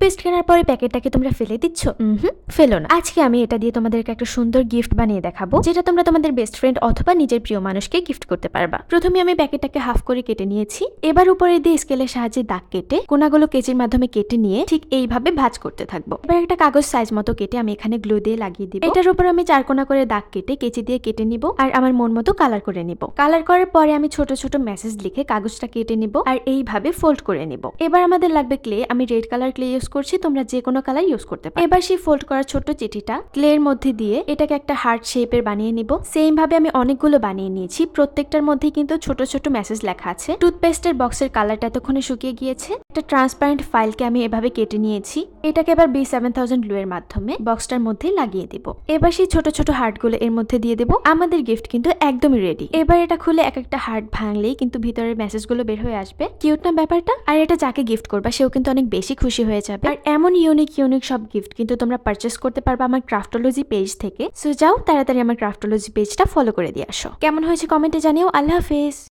Toothpaste কেনার পরে প্যাকেটটাকে তোমরা ফেলে দিচ্ছ? ফেলো না। আজকে আমি এটা দিয়ে তোমাদেরকে একটা সুন্দর গিফট বানিয়ে দেখাবো, যেটা তোমরা তোমাদের বেস্ট ফ্রেন্ড অথবা নিজের প্রিয় মানুষকে গিফট করতে পারবা। প্রথমে আমি প্যাকেটটাকে হাফ করে কেটে নিয়েছি। এবার উপরে দিয়ে স্কেলের সাহায্যে দাগ কেটে কোনাগুলো কেচির মাধ্যমে কেটে নিয়ে ঠিক এইভাবে ভাঁজ করতে থাকবো। এবার একটা কাগজ সাইজ মতো কেটে আমি এখানে গ্লু দিয়ে লাগিয়ে দিব। এটার উপর আমি 4 কোনা করে দাগ কেটে কেচি দিয়ে কেটে নিব আর আমার মন মতো কালার করে নিব। কালার করার পরে আমি ছোট ছোট মেসেজ লিখে কাগজটা কেটে নিব আর এইভাবে ফোল্ড করে নিব। এবার আমাদের লাগবে ক্লে। আমি রেড কালার ক্লে ইউজ করছি, তোমরা যে কোনো কালার ইউজ করতে পারো। এবার সেই ফোল্ড করা ছোট্ট চিঠিটা ক্লের মধ্যে দিয়ে এটাকে একটা হার্ট শেপের বানিয়ে নিব। সেম ভাবে আমি অনেকগুলো বানিয়ে নিয়েছি। প্রত্যেকটার মধ্যে কিন্তু ছোট ছোট মেসেজ লেখা আছে। টুথপেস্টের বক্সের কালারটা এতক্ষণে শুকিয়ে গিয়েছে। একটা ট্রান্সপারেন্ট ফাইলকে আমি এভাবে কেটে নিয়েছি। এটাকে এবার B7000 গ্লু এর মাধ্যমে বক্সটার মধ্যে লাগিয়ে দিব। এবার সেই ছোট ছোট হার্টগুলো এর মধ্যে দিয়ে দেব। আমাদের গিফট কিন্তু একদমই রেডি। এবার এটা খুলে এক একটা হার্ট ভাঙলেই কিন্তু ভিতরের মেসেজগুলো বের হয়ে আসবে। কিউট না ব্যাপারটা? আর এটা যাকে গিফট করবা সেও কিন্তু অনেক বেশি খুশি হয়ে যাবে। আর এমন ইউনিক সব গিফট কিন্তু তোমরা পারচেস করতে পারবা আমার ক্রাফটোলজি পেজ থেকে। সো যাও তাড়াতাড়ি আমার ক্রাফটোলজি পেজটা ফলো করে দিয়ে আসো। কেমন হয়েছে কমেন্টে জানিও। আল্লাহ হাফেজ।